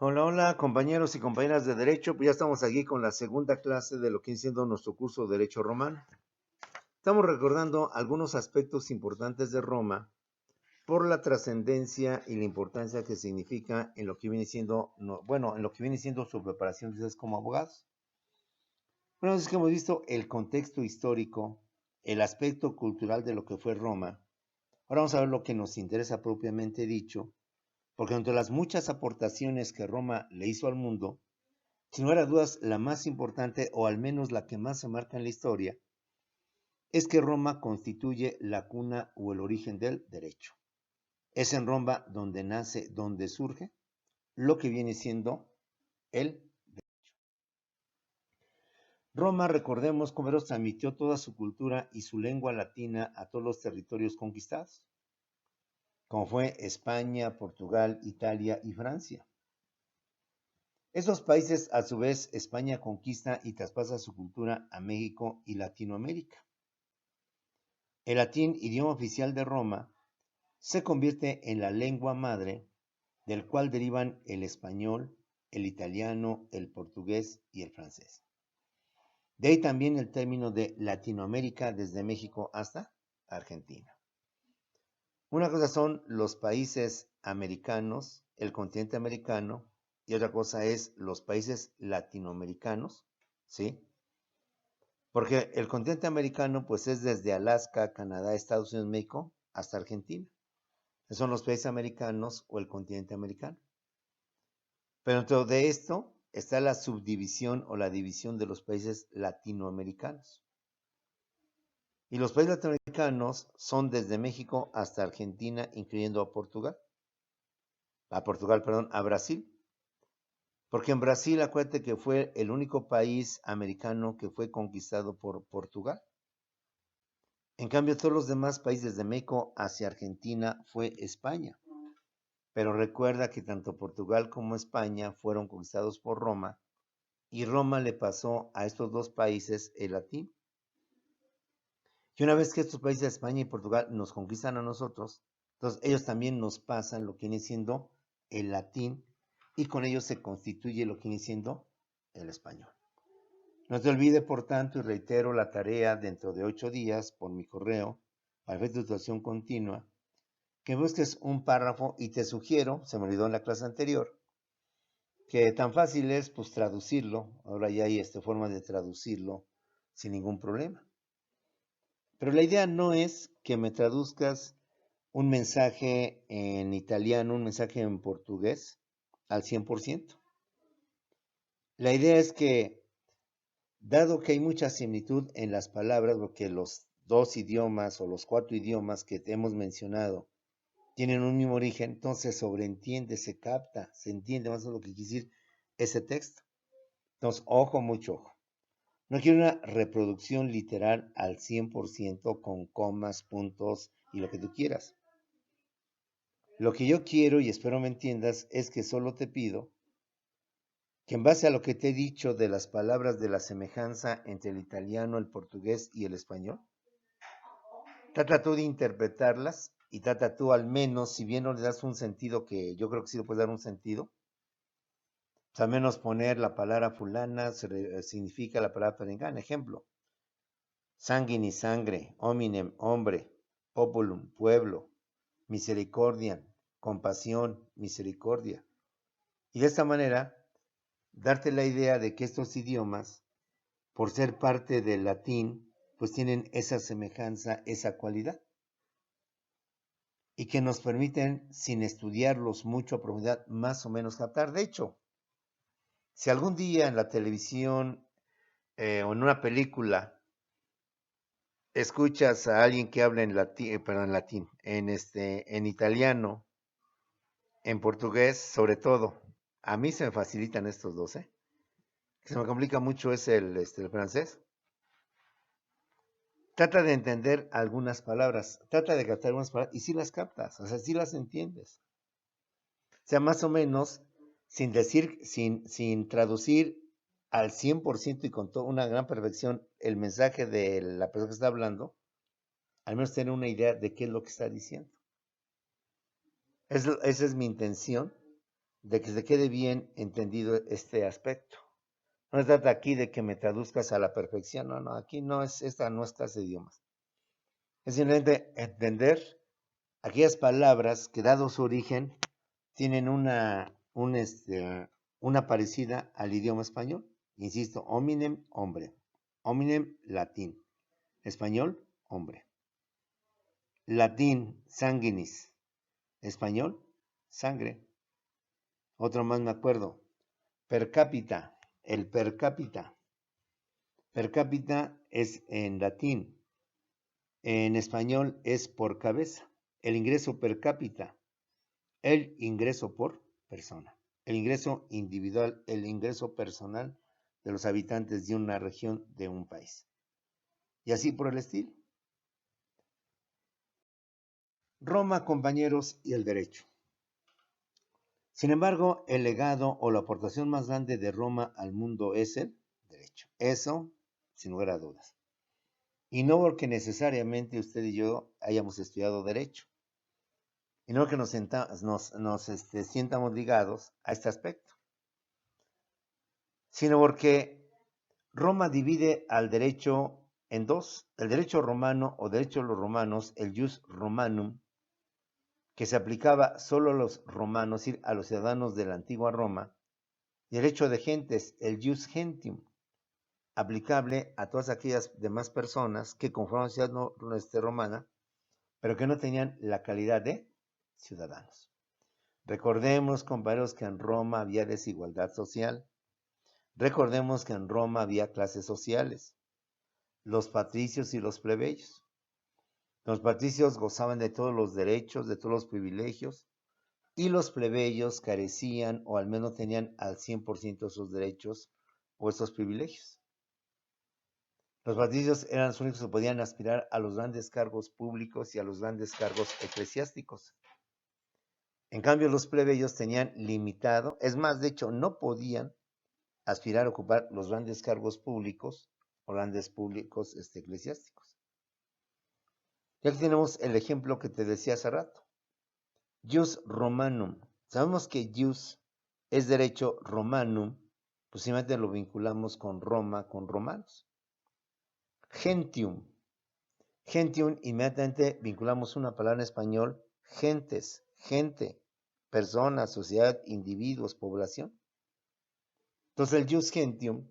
Hola, hola, compañeros y compañeras de Derecho. Pues ya estamos aquí con la segunda clase de lo que viene siendo nuestro curso de Derecho Romano. Estamos recordando algunos aspectos importantes de Roma por la trascendencia y la importancia que significa en lo que viene siendo, en lo que viene siendo su preparación de ustedes como abogados. Bueno, es que hemos visto el contexto histórico, el aspecto cultural de lo que fue Roma. Ahora vamos a ver lo que nos interesa propiamente dicho, porque entre las muchas aportaciones que Roma le hizo al mundo, sin lugar a dudas, la más importante, o al menos la que más se marca en la historia, es que Roma constituye la cuna o el origen del derecho. Es en Roma donde nace, donde surge lo que viene siendo el derecho. Roma, recordemos cómo transmitió toda su cultura y su lengua latina a todos los territorios conquistados, como fue España, Portugal, Italia y Francia. Esos países, a su vez, España conquista y traspasa su cultura a México y Latinoamérica. El latín, idioma oficial de Roma, se convierte en la lengua madre, del cual derivan el español, el italiano, el portugués y el francés. De ahí también el término de Latinoamérica desde México hasta Argentina. Una cosa son los países americanos, el continente americano, y otra cosa es los países latinoamericanos, ¿sí? Porque el continente americano pues es desde Alaska, Canadá, Estados Unidos, México, hasta Argentina. Esos son los países americanos o el continente americano. Pero dentro de esto está la subdivisión o la división de los países latinoamericanos. Y los países latinoamericanos son desde México hasta Argentina, incluyendo a Portugal. A Brasil. Porque en Brasil, acuérdate que fue el único país americano que fue conquistado por Portugal. En cambio, todos los demás países de México hacia Argentina fue España. Pero recuerda que tanto Portugal como España fueron conquistados por Roma y Roma le pasó a estos dos países el latín. Y una vez que estos países, España y Portugal, nos conquistan a nosotros, entonces ellos también nos pasan lo que viene siendo el latín y con ellos se constituye lo que viene siendo el español. No te olvide, por tanto, y reitero la tarea dentro de 8 días por mi correo, para efecto de situación continua, que busques un párrafo y te sugiero, se me olvidó en la clase anterior, que tan fácil es pues traducirlo. Ahora ya hay forma de traducirlo sin ningún problema. Pero la idea no es que me traduzcas un mensaje en italiano, un mensaje en portugués al 100%. La idea es que, dado que hay mucha similitud en las palabras, porque los dos idiomas o los 4 idiomas que te hemos mencionado tienen un mismo origen, entonces sobreentiende, se capta, se entiende más o menos lo que quiere decir ese texto. Entonces, ojo, mucho ojo. No quiero una reproducción literal al 100% con comas, puntos y lo que tú quieras. Lo que yo quiero, y espero me entiendas, es que solo te pido que en base a lo que te he dicho de las palabras de la semejanza entre el italiano, el portugués y el español, trata tú de interpretarlas y trata tú al menos, si bien no le das un sentido que yo creo que sí le puedes dar un sentido, pues al menos poner la palabra fulana significa la palabra perengana. Ejemplo, sanguini, sangre, hominem, hombre, populum, pueblo, misericordiam, compasión, misericordia. Y de esta manera, darte la idea de que estos idiomas, por ser parte del latín, pues tienen esa semejanza, esa cualidad. Y que nos permiten, sin estudiarlos mucho a profundidad, más o menos captar. De hecho, si algún día en la televisión o en una película escuchas a alguien que habla en latín, en italiano, en portugués, sobre todo, a mí se me facilitan estos dos, ¿eh? Se me complica mucho es el francés. Trata de entender algunas palabras, trata de captar algunas palabras y si las captas, o sea, si las entiendes. O sea, más o menos, sin decir, sin traducir al 100% y con toda una gran perfección el mensaje de la persona que está hablando, al menos tener una idea de qué es lo que está diciendo. Esa es mi intención de que se quede bien entendido este aspecto. No se trata aquí de que me traduzcas a la perfección, no, aquí esta no es clase de idiomas. Es simplemente entender aquellas palabras que dado su origen tienen una parecida al idioma español. Insisto, hominem, hombre. Hominem, latín. Español, hombre. Latín, sanguinis. Español, sangre. Otro más me acuerdo. Per cápita, el per cápita. Per cápita es en latín. En español es por cabeza. El ingreso per cápita. El ingreso por persona. El ingreso individual, el ingreso personal de los habitantes de una región, de un país. Y así por el estilo. Roma, compañeros, y el derecho. Sin embargo, el legado o la aportación más grande de Roma al mundo es el derecho. Eso, sin lugar a dudas. Y no porque necesariamente usted y yo hayamos estudiado derecho. Y no que nos sientamos ligados a este aspecto. Sino porque Roma divide al derecho en dos. El derecho romano o derecho de los romanos, el jus romanum, que se aplicaba solo a los romanos, es decir, a los ciudadanos de la antigua Roma. Derecho de gentes, el jus gentium, aplicable a todas aquellas demás personas que conforman la ciudad romana, pero que no tenían la calidad de ciudadanos. Recordemos, compañeros, que en Roma había desigualdad social. Recordemos que en Roma había clases sociales, los patricios y los plebeyos. Los patricios gozaban de todos los derechos, de todos los privilegios, y los plebeyos carecían o al menos tenían al 100% sus derechos o esos privilegios. Los patricios eran los únicos que podían aspirar a los grandes cargos públicos y a los grandes cargos eclesiásticos. En cambio, los plebeyos tenían limitado, es más, de hecho, no podían aspirar a ocupar los grandes cargos públicos o grandes públicos eclesiásticos. Y aquí tenemos el ejemplo que te decía hace rato. Jus romanum. Sabemos que jus es derecho, romanum, pues simplemente lo vinculamos con Roma, con romanos. Gentium. Gentium, inmediatamente vinculamos una palabra en español, gentes, gente, personas, sociedad, individuos, población. Entonces el jus gentium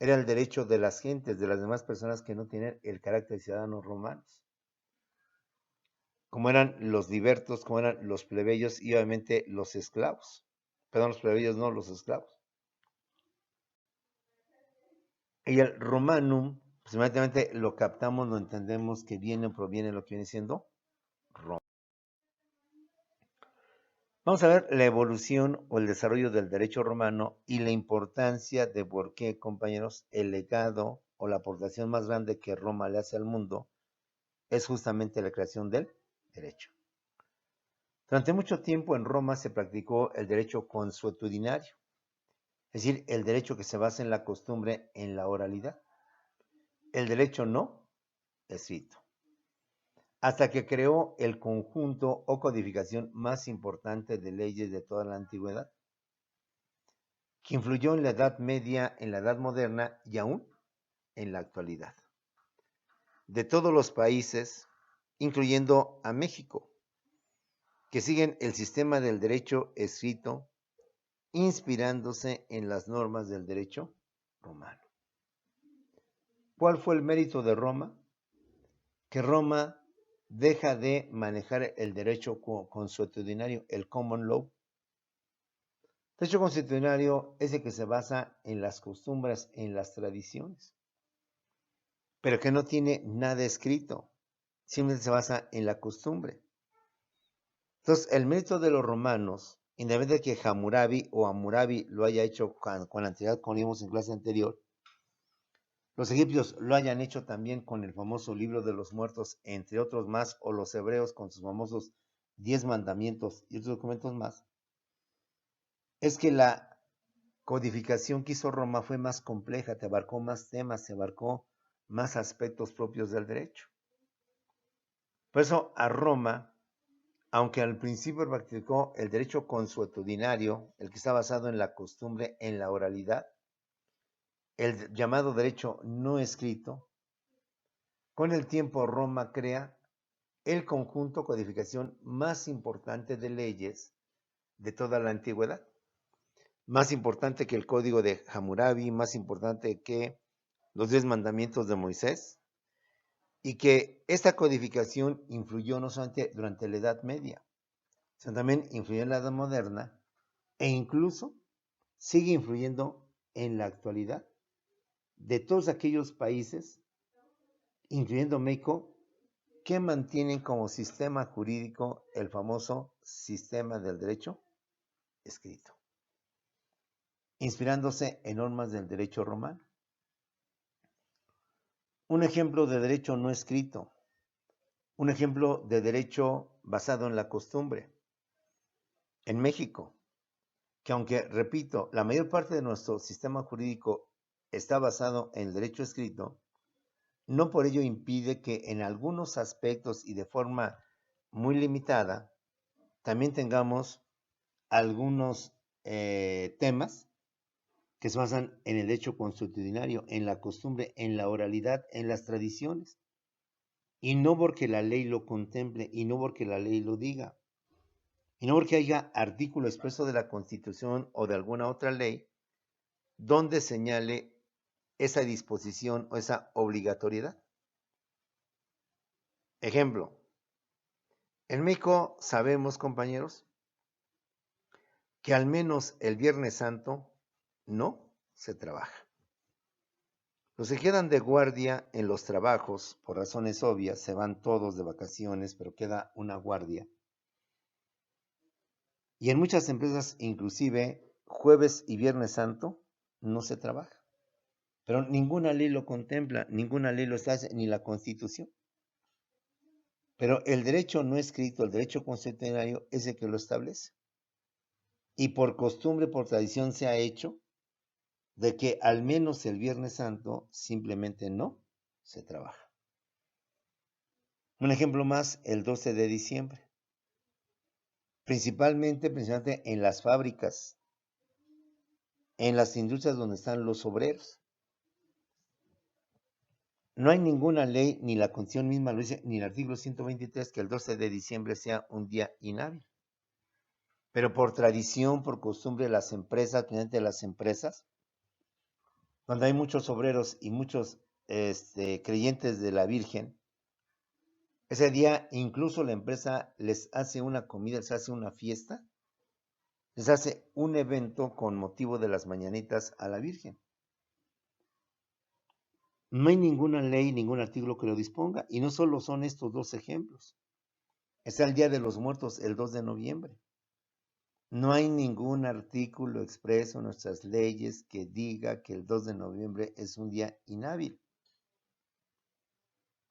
era el derecho de las gentes, de las demás personas que no tienen el carácter de ciudadanos romanos. Como eran los libertos, como eran los plebeyos y obviamente los esclavos. Perdón, los plebeyos no, los esclavos. Y el romanum, pues inmediatamente lo captamos, lo entendemos que viene o proviene de lo que viene siendo Roma. Vamos a ver la evolución o el desarrollo del derecho romano y la importancia de por qué, compañeros, el legado o la aportación más grande que Roma le hace al mundo es justamente la creación del derecho. Durante mucho tiempo en Roma se practicó el derecho consuetudinario, es decir, el derecho que se basa en la costumbre, en la oralidad. El derecho no escrito. Hasta que creó el conjunto o codificación más importante de leyes de toda la antigüedad, que influyó en la Edad Media, en la Edad Moderna y aún en la actualidad. De todos los países, incluyendo a México, que siguen el sistema del derecho escrito, inspirándose en las normas del derecho romano. ¿Cuál fue el mérito de Roma? Que Roma deja de manejar el derecho consuetudinario, el common law. El derecho consuetudinario es el que se basa en las costumbres, en las tradiciones, pero que no tiene nada escrito, simplemente se basa en la costumbre. Entonces, el mérito de los romanos, independientemente de que Hammurabi o Hammurabi lo haya hecho con la antigüedad, como vimos en clase anterior, los egipcios lo hayan hecho también con el famoso libro de los muertos, entre otros más, o los hebreos con sus famosos 10 mandamientos y otros documentos más, es que la codificación que hizo Roma fue más compleja, te abarcó más temas, te abarcó más aspectos propios del derecho. Por eso a Roma Aunque al principio practicó el derecho consuetudinario, el que está basado en la costumbre, en la oralidad, el llamado derecho no escrito, con el tiempo Roma crea el conjunto codificación más importante de leyes de toda la antigüedad, más importante que el código de Hammurabi, más importante que los 10 mandamientos de Moisés, y que esta codificación influyó no solamente durante la Edad Media, sino también influyó en la Edad Moderna e incluso sigue influyendo en la actualidad de todos aquellos países, incluyendo México, que mantienen como sistema jurídico el famoso sistema del derecho escrito, inspirándose en normas del derecho romano. Un ejemplo de derecho no escrito, un ejemplo de derecho basado en la costumbre. En México, que aunque, repito, la mayor parte de nuestro sistema jurídico está basado en el derecho escrito, no por ello impide que en algunos aspectos y de forma muy limitada, también tengamos algunos temas que se basan en el derecho consuetudinario, en la costumbre, en la oralidad, en las tradiciones. Y no porque la ley lo contemple, y no porque la ley lo diga, y no porque haya artículo expreso de la Constitución o de alguna otra ley donde señale esa disposición o esa obligatoriedad. Ejemplo, en México sabemos, compañeros, que al menos el Viernes Santo no se trabaja. Los que quedan de guardia en los trabajos, por razones obvias, se van todos de vacaciones, pero queda una guardia. Y en muchas empresas, inclusive, jueves y Viernes Santo no se trabaja. Pero ninguna ley lo contempla, ninguna ley lo establece, ni la Constitución. Pero el derecho no escrito, el derecho constitucional es el que lo establece. Y por costumbre, por tradición, se ha hecho de que al menos el Viernes Santo simplemente no se trabaja. Un ejemplo más, el 12 de diciembre. Principalmente en las fábricas, en las industrias donde están los obreros. No hay ninguna ley, ni la Constitución misma lo dice, ni el artículo 123, que el 12 de diciembre sea un día inhábil. Pero por tradición, por costumbre de las empresas, donde hay muchos obreros y muchos creyentes de la Virgen, ese día incluso la empresa les hace una comida, les hace una fiesta, les hace un evento con motivo de las mañanitas a la Virgen. No hay ninguna ley, ningún artículo que lo disponga, y no solo son estos dos ejemplos. Está el Día de los Muertos el 2 de noviembre. No hay ningún artículo expreso en nuestras leyes que diga que el 2 de noviembre es un día inhábil.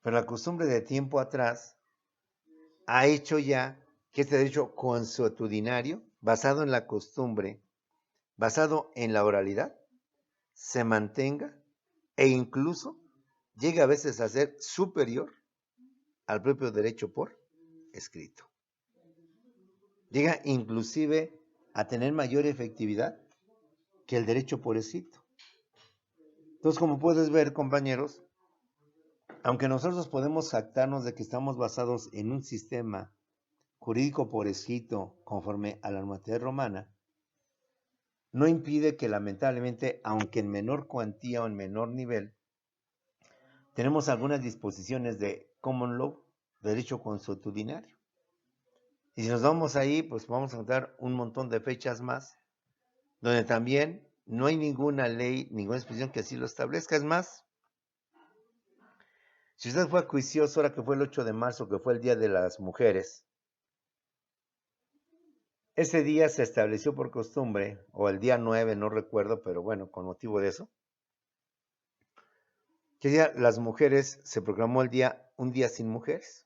Pero la costumbre de tiempo atrás ha hecho ya que este derecho consuetudinario, basado en la costumbre, basado en la oralidad, se mantenga e incluso llegue a veces a ser superior al propio derecho por escrito. Llega inclusive a tener mayor efectividad que el derecho por escrito. Entonces, como puedes ver, compañeros, aunque nosotros podemos jactarnos de que estamos basados en un sistema jurídico por escrito conforme a la normativa romana, no impide que lamentablemente, aunque en menor cuantía o en menor nivel, tenemos algunas disposiciones de common law, derecho consuetudinario. Y si nos vamos ahí, pues vamos a encontrar un montón de fechas más, donde también no hay ninguna ley, ninguna disposición que así lo establezca. Es más, si usted fue juicioso ahora que fue el 8 de marzo, que fue el Día de las Mujeres, ese día se estableció por costumbre, o el día 9, no recuerdo, pero bueno, con motivo de eso, que día las mujeres se proclamó el día, un día sin mujeres.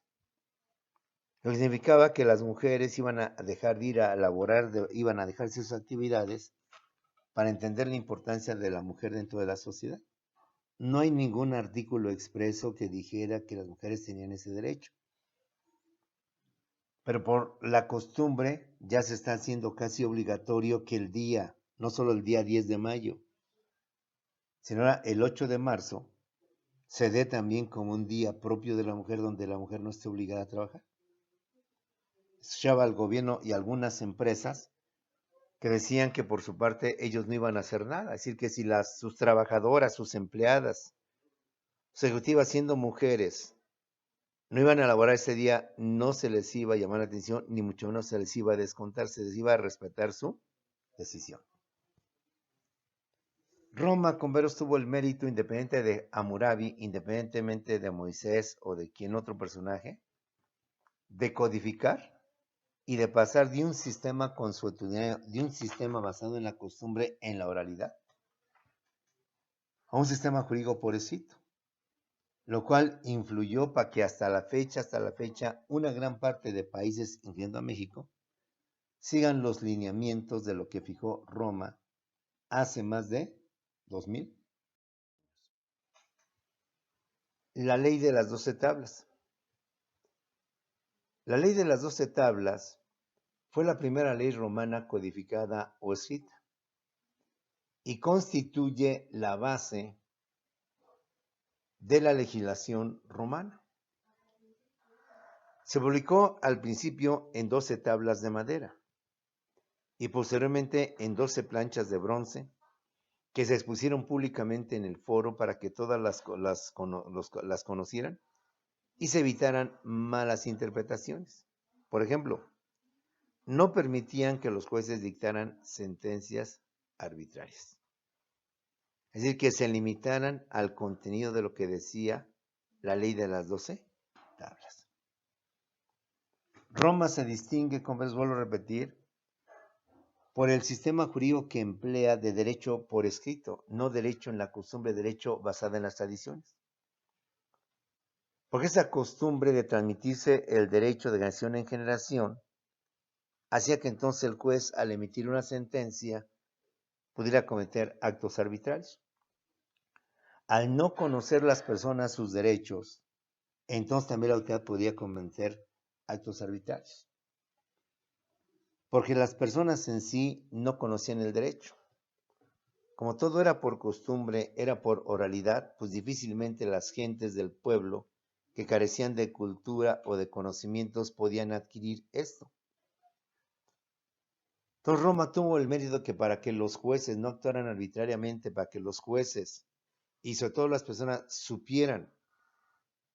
Lo que significaba que las mujeres iban a dejar de ir a laborar, iban a dejar sus actividades para entender la importancia de la mujer dentro de la sociedad. No hay ningún artículo expreso que dijera que las mujeres tenían ese derecho. Pero por la costumbre ya se está haciendo casi obligatorio que el día, no solo el día 10 de mayo, sino ahora el 8 de marzo, se dé también como un día propio de la mujer donde la mujer no esté obligada a trabajar. Escuchaba al gobierno y algunas empresas que decían que por su parte ellos no iban a hacer nada, es decir, que si sus trabajadoras, sus empleadas, sus ejecutivas siendo mujeres, no iban a laborar ese día, no se les iba a llamar la atención, ni mucho menos se les iba a descontar, se les iba a respetar su decisión. Roma, con veros, tuvo el mérito, independiente de Hammurabi, independientemente de Moisés o de quien otro personaje, de codificar y de pasar de un sistema consuetudinario, de un sistema basado en la costumbre, en la oralidad, a un sistema jurídico por escrito, lo cual influyó para que hasta la fecha, una gran parte de países, incluyendo a México, sigan los lineamientos de lo que fijó Roma hace más de 2000. La ley de las 12 tablas. La ley de las 12 tablas fue la primera ley romana codificada o escrita y constituye la base de la legislación romana. Se publicó al principio en 12 tablas de madera y posteriormente en 12 planchas de bronce que se expusieron públicamente en el foro para que todas las conocieran y se evitaran malas interpretaciones. Por ejemplo, no permitían que los jueces dictaran sentencias arbitrarias. Es decir, que se limitaran al contenido de lo que decía la ley de las 12 tablas. Roma se distingue, como les vuelvo a repetir, por el sistema jurídico que emplea de derecho por escrito, no derecho en la costumbre, derecho basada en las tradiciones. Porque esa costumbre de transmitirse el derecho de generación en generación hacía que entonces el juez, al emitir una sentencia, pudiera cometer actos arbitrarios. Al no conocer las personas sus derechos, entonces también la autoridad podía cometer actos arbitrarios. Porque las personas en sí no conocían el derecho. Como todo era por costumbre, era por oralidad, pues difícilmente las gentes del pueblo que carecían de cultura o de conocimientos podían adquirir esto. Entonces Roma tuvo el mérito que para que los jueces no actuaran arbitrariamente, para que los jueces y sobre todo las personas supieran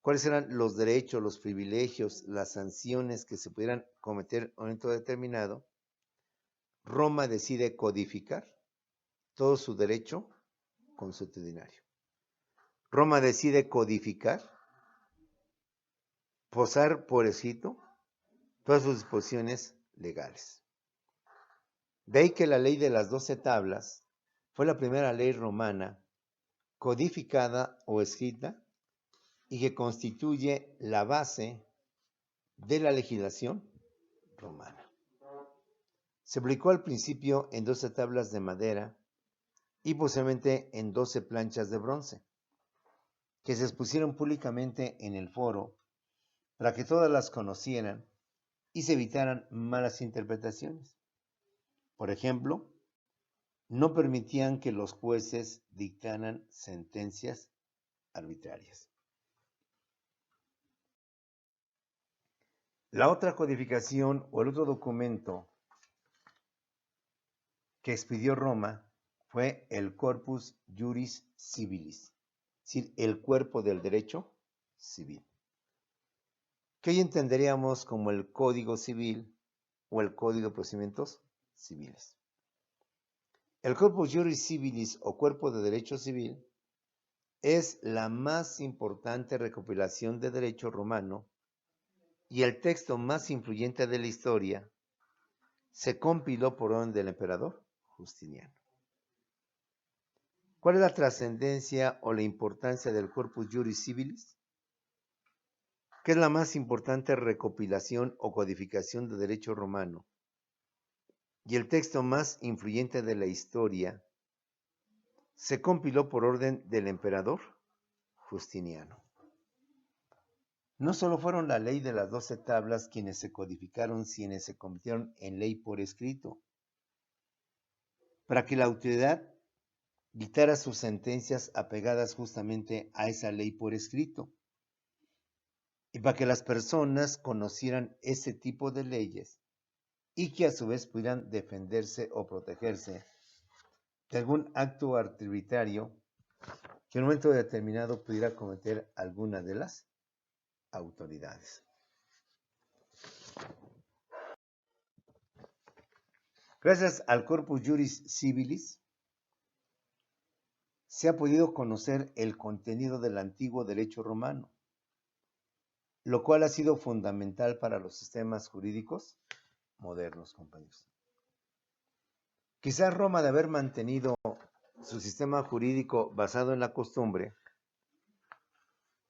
cuáles eran los derechos, los privilegios, las sanciones que se pudieran cometer en un momento determinado, Roma decide codificar todo su derecho consuetudinario. Roma decide codificar, posar por escrito todas sus disposiciones legales. De ahí que la ley de las 12 tablas fue la primera ley romana codificada o escrita y que constituye la base de la legislación romana. Se publicó al principio en 12 tablas de madera y posteriormente en 12 planchas de bronce, que se expusieron públicamente en el foro para que todas las conocieran y se evitaran malas interpretaciones. Por ejemplo, no permitían que los jueces dictaran sentencias arbitrarias. La otra codificación o el otro documento que expidió Roma fue el Corpus Juris Civilis, es decir, el cuerpo del derecho civil, que hoy entenderíamos como el Código Civil o el Código de Procedimientos Civiles. El Corpus Juris Civilis o cuerpo de derecho civil es la más importante recopilación de derecho romano y el texto más influyente de la historia. Se compiló por orden del emperador Justiniano. ¿Cuál es la trascendencia o la importancia del Corpus Juris Civilis? Que es la más importante recopilación o codificación de derecho romano y el texto más influyente de la historia. Se compiló por orden del emperador Justiniano. No solo fueron la ley de las 12 tablas quienes se codificaron, quienes se convirtieron en ley por escrito, para que la autoridad dictara sus sentencias apegadas justamente a esa ley por escrito, y para que las personas conocieran ese tipo de leyes y que a su vez pudieran defenderse o protegerse de algún acto arbitrario que en un momento determinado pudiera cometer alguna de las autoridades. Gracias al Corpus Juris Civilis se ha podido conocer el contenido del antiguo derecho romano, lo cual ha sido fundamental para los sistemas jurídicos modernos, compañeros. Quizás Roma, de haber mantenido su sistema jurídico basado en la costumbre,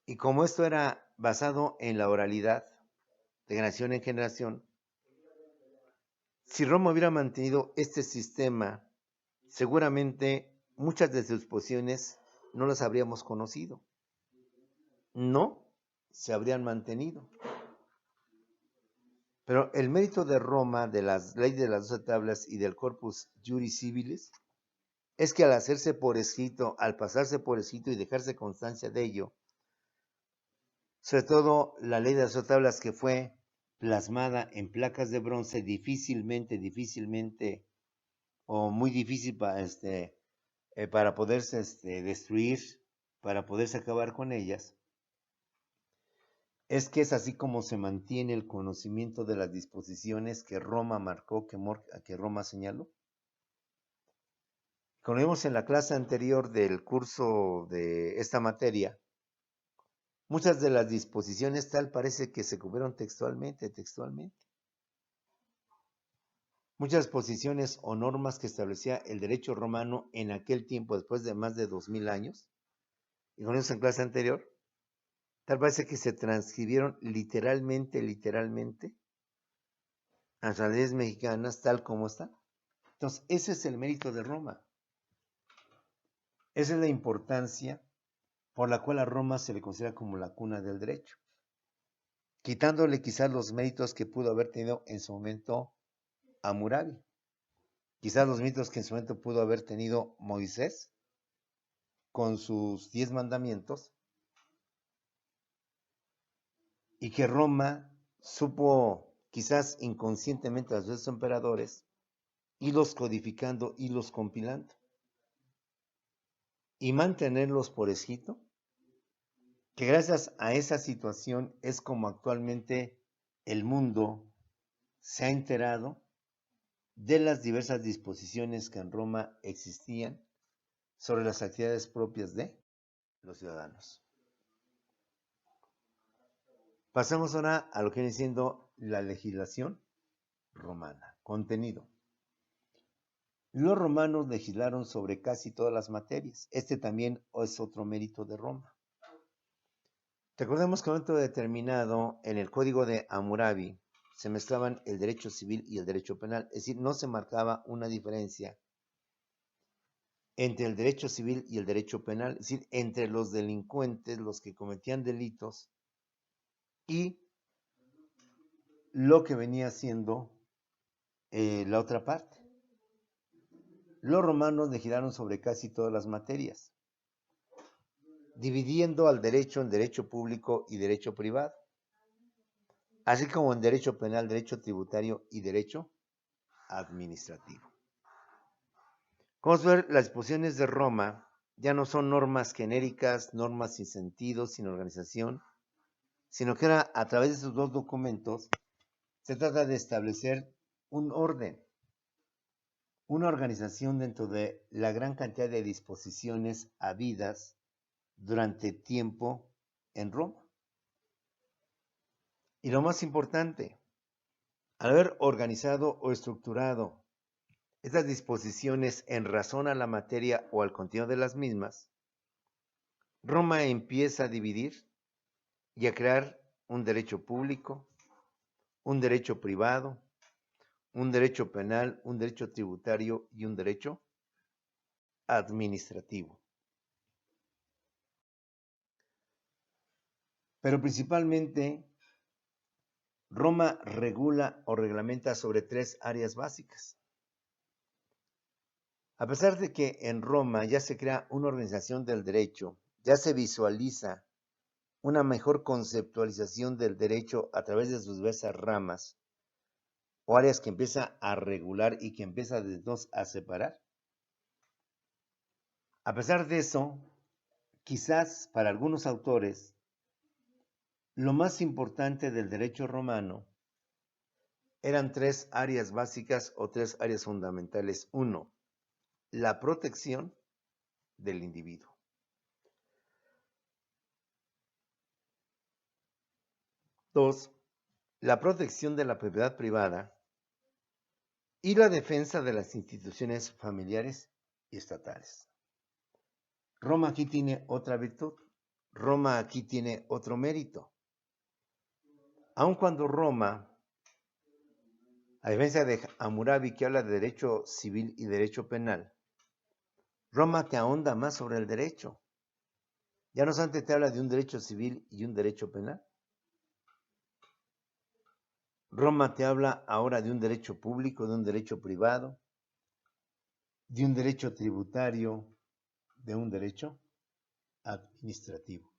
y como esto era basado en la oralidad, de generación en generación, si Roma hubiera mantenido este sistema, seguramente muchas de sus posiciones no las habríamos conocido. No se habrían mantenido. Pero el mérito de Roma, de las leyes de las 12 tablas y del Corpus Juris Civilis, es que al hacerse por escrito, al pasarse por escrito y dejarse constancia de ello, sobre todo la ley de las 12 tablas que fue plasmada en placas de bronce, difícilmente, o muy difícil para poderse destruir, para poderse acabar con ellas, es que es así como se mantiene el conocimiento de las disposiciones que Roma marcó, que Roma señaló. Como vimos en la clase anterior del curso de esta materia, muchas de las disposiciones tal parece que se cubrieron textualmente. Muchas posiciones o normas que establecía el derecho romano en aquel tiempo, después de más de 2000 años, y con eso en clase anterior, tal parece que se transcribieron literalmente a las leyes mexicanas tal como están. Entonces, ese es el mérito de Roma. Esa es la importancia por la cual a Roma se le considera como la cuna del derecho, quitándole quizás los méritos que pudo haber tenido en su momento Hammurabi, quizás los méritos que en su momento pudo haber tenido Moisés con sus 10 mandamientos, y que Roma supo quizás inconscientemente a sus emperadores irlos codificando, irlos compilando y mantenerlos por escrito, que gracias a esa situación es como actualmente el mundo se ha enterado de las diversas disposiciones que en Roma existían sobre las actividades propias de los ciudadanos. Pasamos ahora a lo que viene siendo la legislación romana. Contenido. Los romanos legislaron sobre casi todas las materias. Este también es otro mérito de Roma. Recordemos que en un momento determinado, en el código de Hammurabi, se mezclaban el derecho civil y el derecho penal. Es decir, no se marcaba una diferencia entre el derecho civil y el derecho penal. Es decir, entre los delincuentes, los que cometían delitos, y lo que venía siendo la otra parte. Los romanos legislaron sobre casi todas las materias, dividiendo al derecho en derecho público y derecho privado, así como en derecho penal, derecho tributario y derecho administrativo. Como ver, las disposiciones de Roma ya no son normas genéricas, normas sin sentido, sin organización, sino que ahora a través de esos dos documentos se trata de establecer un orden, una organización dentro de la gran cantidad de disposiciones habidas durante tiempo en Roma. Y lo más importante, al haber organizado o estructurado estas disposiciones en razón a la materia o al contenido de las mismas, Roma empieza a dividir y a crear un derecho público, un derecho privado, un derecho penal, un derecho tributario y un derecho administrativo. Pero principalmente Roma regula o reglamenta sobre 3 áreas básicas. A pesar de que en Roma ya se crea una organización del derecho, ya se visualiza una mejor conceptualización del derecho a través de sus diversas ramas o áreas que empieza a regular y que empieza de dos a separar. A pesar de eso, quizás para algunos autores, lo más importante del derecho romano eran 3 áreas básicas o 3 áreas fundamentales. 1, la protección del individuo. 2, la protección de la propiedad privada y la defensa de las instituciones familiares y estatales. Roma aquí tiene otra virtud. Roma aquí tiene otro mérito. Aun cuando Roma, a diferencia de Hammurabi, que habla de derecho civil y derecho penal, Roma te ahonda más sobre el derecho. Ya no solamente te habla de un derecho civil y un derecho penal. Roma te habla ahora de un derecho público, de un derecho privado, de un derecho tributario, de un derecho administrativo.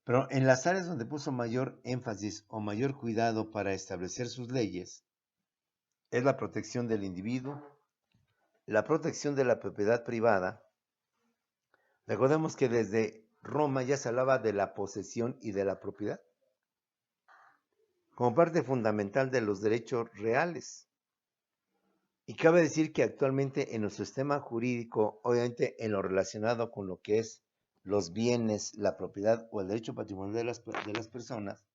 Pero en las áreas donde puso mayor énfasis o mayor cuidado para establecer sus leyes, es la protección del individuo, la protección de la propiedad privada. Recordemos que desde Roma ya se hablaba de la posesión y de la propiedad como parte fundamental de los derechos reales. Y cabe decir que actualmente en nuestro sistema jurídico, obviamente en lo relacionado con lo que es los bienes, la propiedad o el derecho patrimonial de las personas,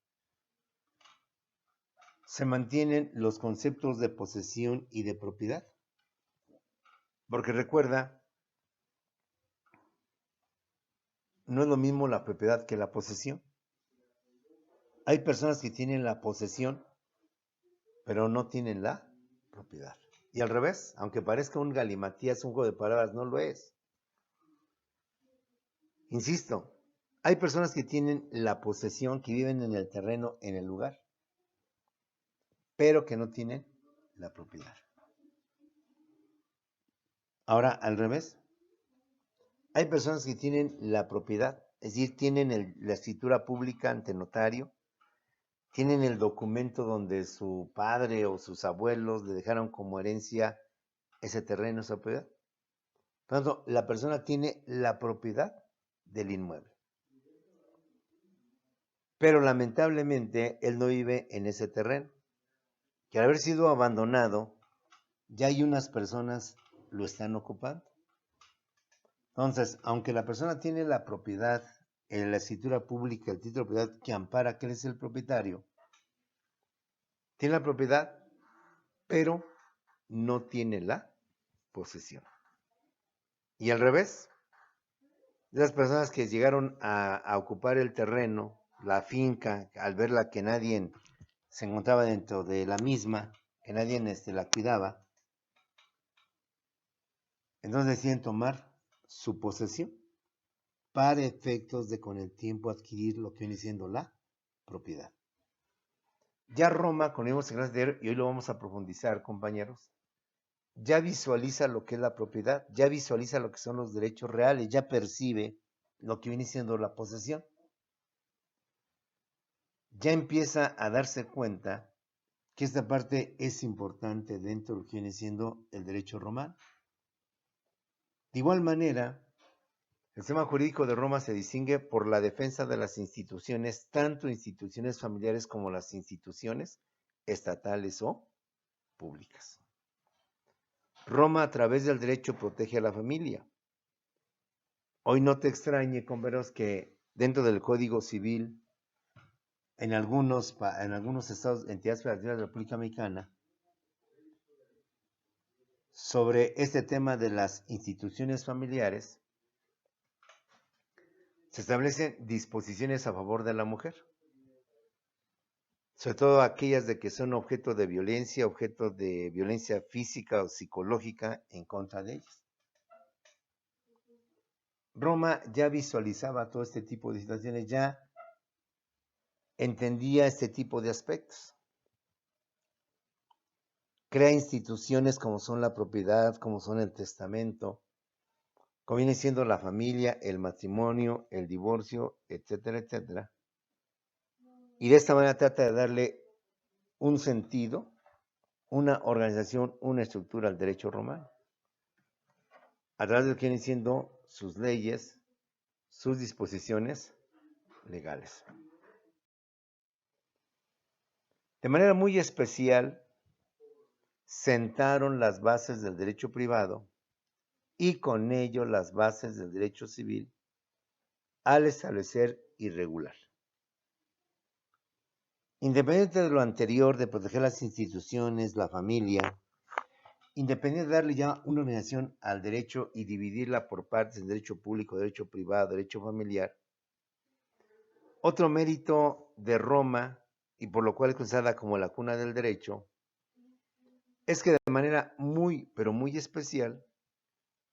se mantienen los conceptos de posesión y de propiedad. Porque recuerda, no es lo mismo la propiedad que la posesión. Hay personas que tienen la posesión, pero no tienen la propiedad. Y al revés, aunque parezca un galimatías, un juego de palabras, no lo es. Insisto, hay personas que tienen la posesión, que viven en el terreno, en el lugar, pero que no tienen la propiedad. Ahora, al revés, hay personas que tienen la propiedad, es decir, tienen la escritura pública ante notario, tienen el documento donde su padre o sus abuelos le dejaron como herencia ese terreno, esa propiedad. Por lo tanto, la persona tiene la propiedad del inmueble. Pero lamentablemente, él no vive en ese terreno, que al haber sido abandonado, ya hay unas personas lo están ocupando. Entonces, aunque la persona tiene la propiedad en la escritura pública, el título de propiedad que ampara que él es el propietario, tiene la propiedad, pero no tiene la posesión. Y al revés, las personas que llegaron a ocupar el terreno, la finca, al verla que nadie se encontraba dentro de la misma, que nadie la cuidaba, entonces deciden tomar su posesión para efectos de con el tiempo adquirir lo que viene siendo la propiedad. Ya Roma, con el y hoy lo vamos a profundizar, compañeros, ya visualiza lo que es la propiedad, ya visualiza lo que son los derechos reales, ya percibe lo que viene siendo la posesión. Ya empieza a darse cuenta que esta parte es importante dentro de lo que viene siendo el derecho romano. De igual manera, el sistema jurídico de Roma se distingue por la defensa de las instituciones, tanto instituciones familiares como las instituciones estatales o públicas. Roma, a través del derecho, protege a la familia. Hoy no te extrañe, compañeros, que dentro del Código Civil, en algunos estados, entidades federativas de la República Mexicana, sobre este tema de las instituciones familiares, se establecen disposiciones a favor de la mujer, sobre todo aquellas de que son objeto de violencia física o psicológica en contra de ellas. Roma ya visualizaba todo este tipo de situaciones, ya entendía este tipo de aspectos. Crea instituciones como son la propiedad, como son el testamento, como viene siendo la familia, el matrimonio, el divorcio, etcétera, etcétera. Y de esta manera trata de darle un sentido, una organización, una estructura al derecho romano, a través de lo que vienen siendo sus leyes, sus disposiciones legales. De manera muy especial, sentaron las bases del derecho privado y con ello las bases del derecho civil al establecer y regular. Independiente de lo anterior, de proteger las instituciones, la familia, independiente de darle ya una organización al derecho y dividirla por partes en derecho público, derecho privado, derecho familiar, otro mérito de Roma, y por lo cual es considerada como la cuna del derecho, es que de manera muy, pero muy especial,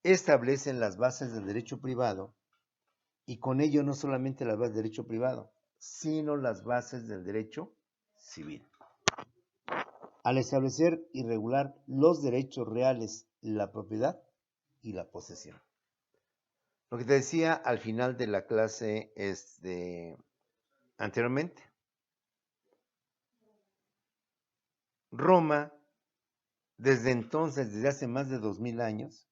establecen las bases del derecho privado y con ello no solamente las bases del derecho privado, sino las bases del derecho civil. Al establecer y regular los derechos reales, la propiedad y la posesión. Lo que te decía al final de la clase anteriormente. Roma, desde entonces, desde hace más de 2000 años,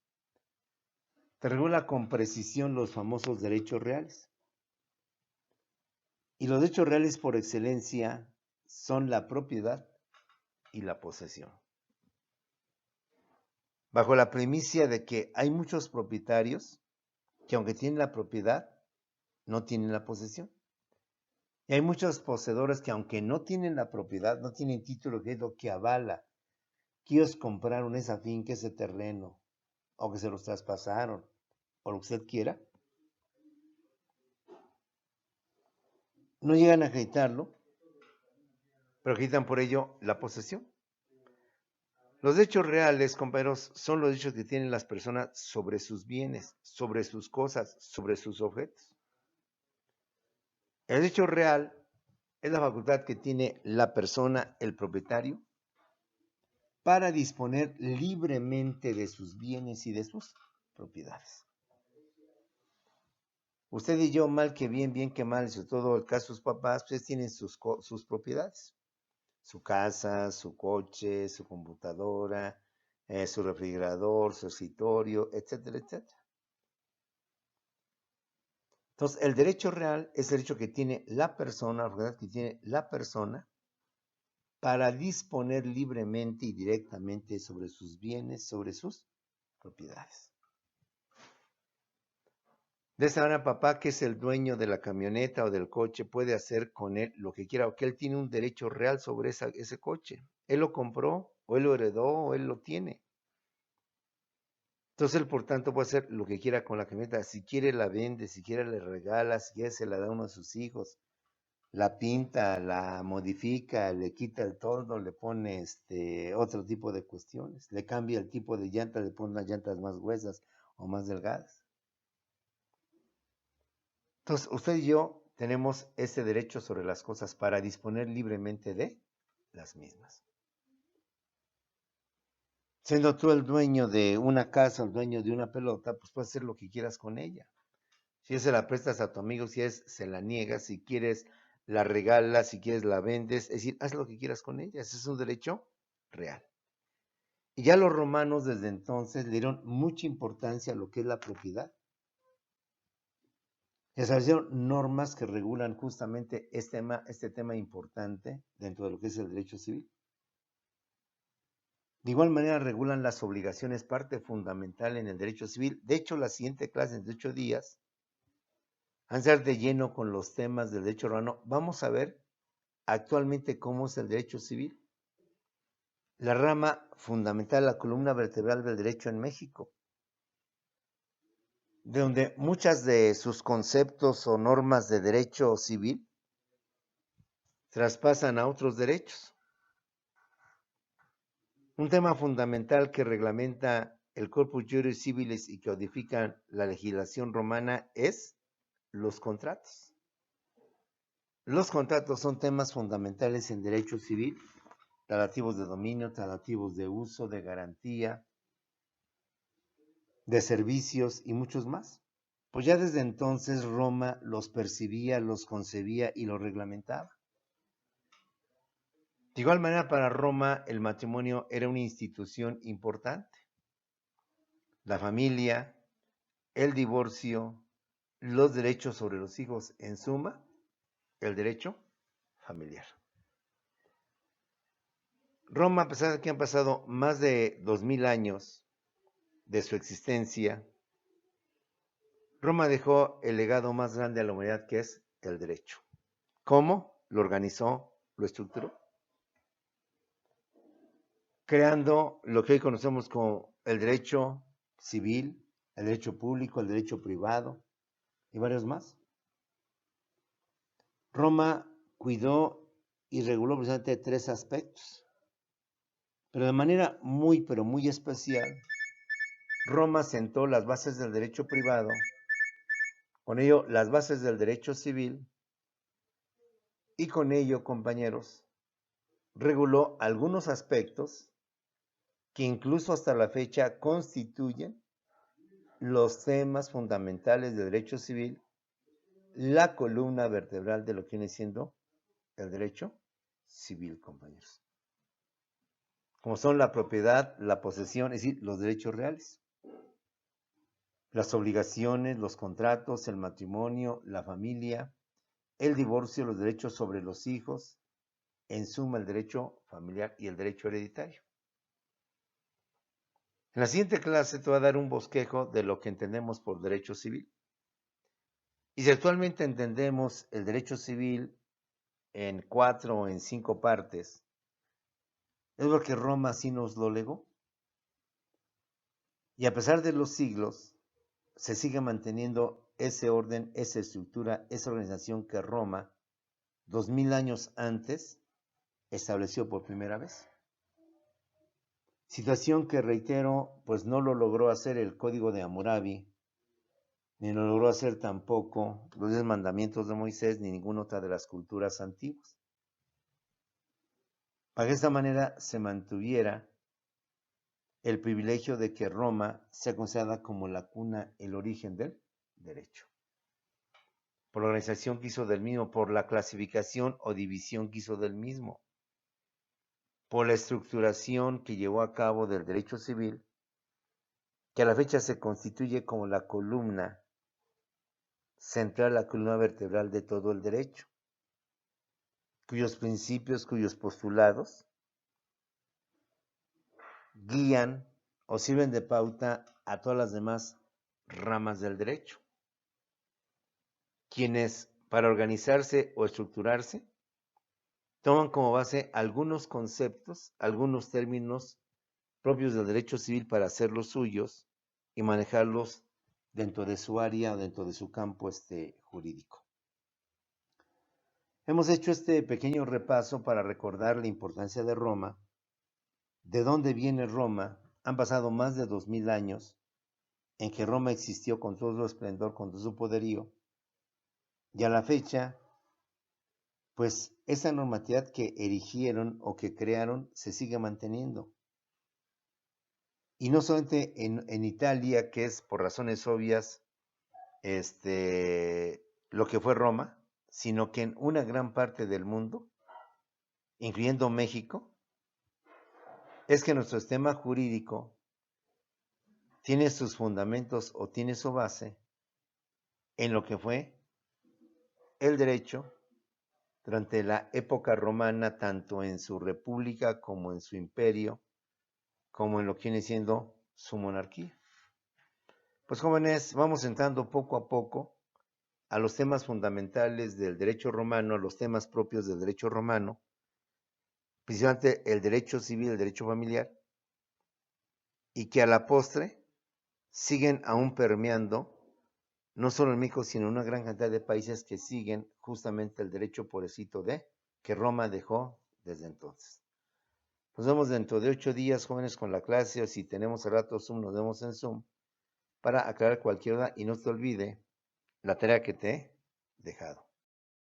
te regula con precisión los famosos derechos reales. Y los derechos reales por excelencia son la propiedad y la posesión. Bajo la primicia de que hay muchos propietarios que aunque tienen la propiedad, no tienen la posesión. Y hay muchos poseedores que aunque no tienen la propiedad, no tienen título, que es lo que avala que ellos compraron esa finca, ese terreno, o que se los traspasaron, o lo que usted quiera. No llegan a acreditarlo, pero acreditan por ello la posesión. Los derechos reales, compañeros, son los derechos que tienen las personas sobre sus bienes, sobre sus cosas, sobre sus objetos. El derecho real es la facultad que tiene la persona, el propietario, para disponer libremente de sus bienes y de sus propiedades. Usted y yo, mal que bien, bien que mal, sobre todo el caso de sus papás, pues tienen sus propiedades. Su casa, su coche, su computadora, su refrigerador, su escritorio, etcétera, etcétera. Entonces, el derecho real es el derecho que tiene la persona, la propiedad que tiene la persona para disponer libremente y directamente sobre sus bienes, sobre sus propiedades. De esa manera, papá, que es el dueño de la camioneta o del coche, puede hacer con él lo que quiera, porque él tiene un derecho real sobre ese coche. Él lo compró, o él lo heredó, o él lo tiene. Entonces él, por tanto, puede hacer lo que quiera con la camioneta. Si quiere la vende, si quiere le regala, si quiere se la da a uno de sus hijos. La pinta, la modifica, le quita el toldo, le pone otro tipo de cuestiones. Le cambia el tipo de llanta, le pone unas llantas más gruesas o más delgadas. Entonces, usted y yo tenemos ese derecho sobre las cosas para disponer libremente de las mismas. Siendo tú el dueño de una casa, el dueño de una pelota, pues puedes hacer lo que quieras con ella. Si se la prestas a tu amigo, si se la niegas, si quieres la regalas, si quieres la vendes, es decir, haz lo que quieras con ella. Ese es un derecho real. Y ya los romanos desde entonces le dieron mucha importancia a lo que es la propiedad. Y establecieron normas que regulan justamente este tema importante dentro de lo que es el derecho civil. De igual manera regulan las obligaciones, parte fundamental en el derecho civil. De hecho, la siguiente clase, en 8 días, vamos a estar de lleno con los temas del derecho romano. Vamos a ver actualmente cómo es el derecho civil. La rama fundamental, la columna vertebral del derecho en México, de donde muchas de sus conceptos o normas de derecho civil traspasan a otros derechos. Un tema fundamental que reglamenta el corpus juris civilis y que codifican la legislación romana es los contratos. Los contratos son temas fundamentales en derecho civil, tratativos de dominio, tratativos de uso, de garantía, de servicios y muchos más. Pues ya desde entonces Roma los percibía, los concebía y los reglamentaba. De igual manera, para Roma el matrimonio era una institución importante. La familia, el divorcio, los derechos sobre los hijos, en suma, el derecho familiar. Roma, a pesar de que han pasado más de 2000 años de su existencia, Roma dejó el legado más grande a la humanidad, que es el derecho. ¿Cómo? Lo organizó, lo estructuró, creando lo que hoy conocemos como el derecho civil, el derecho público, el derecho privado y varios más. Roma cuidó y reguló precisamente tres aspectos, pero de manera muy, pero muy especial. Roma sentó las bases del derecho privado, con ello las bases del derecho civil, y con ello, compañeros, reguló algunos aspectos que incluso hasta la fecha constituyen los temas fundamentales de derecho civil, la columna vertebral de lo que viene siendo el derecho civil, compañeros. Como son la propiedad, la posesión, es decir, los derechos reales, las obligaciones, los contratos, el matrimonio, la familia, el divorcio, los derechos sobre los hijos, en suma el derecho familiar y el derecho hereditario. En la siguiente clase te voy a dar un bosquejo de lo que entendemos por derecho civil. Y si actualmente entendemos el derecho civil en 4 o en 5 partes, es porque Roma así nos lo legó. Y a pesar de los siglos, se sigue manteniendo ese orden, esa estructura, esa organización que Roma, 2000 años antes, estableció por primera vez. Situación que, reitero, pues no lo logró hacer el Código de Hammurabi, ni lo logró hacer tampoco los 10 mandamientos de Moisés, ni ninguna otra de las culturas antiguas. Para que de esta manera se mantuviera el privilegio de que Roma sea considerada como la cuna, el origen del derecho. Por la organización que hizo del mismo, por la clasificación o división que hizo del mismo, por la estructuración que llevó a cabo del derecho civil, que a la fecha se constituye como la columna central, la columna vertebral de todo el derecho, cuyos principios, cuyos postulados guían o sirven de pauta a todas las demás ramas del derecho, quienes para organizarse o estructurarse toman como base algunos conceptos, algunos términos propios del derecho civil para hacerlos suyos y manejarlos dentro de su área, dentro de su campo jurídico. Hemos hecho este pequeño repaso para recordar la importancia de Roma, de dónde viene Roma. Han pasado más de 2000 años en que Roma existió con todo su esplendor, con todo su poderío, y a la fecha, pues esa normatividad que erigieron o que crearon se sigue manteniendo. Y no solamente en Italia, que es por razones obvias lo que fue Roma, sino que en una gran parte del mundo, incluyendo México, es que nuestro sistema jurídico tiene sus fundamentos o tiene su base en lo que fue el derecho durante la época romana, tanto en su república como en su imperio, como en lo que viene siendo su monarquía. Pues jóvenes, vamos entrando poco a poco a los temas fundamentales del derecho romano, a los temas propios del derecho romano, principalmente el derecho civil, el derecho familiar, y que a la postre siguen aún permeando, no solo en México, sino en una gran cantidad de países que siguen justamente el derecho pobrecito de que Roma dejó desde entonces. Pues Nos vemos dentro de 8 días, jóvenes, con la clase, o si tenemos al rato Zoom, nos vemos en Zoom, para aclarar cualquier duda y no te olvide la tarea que te he dejado.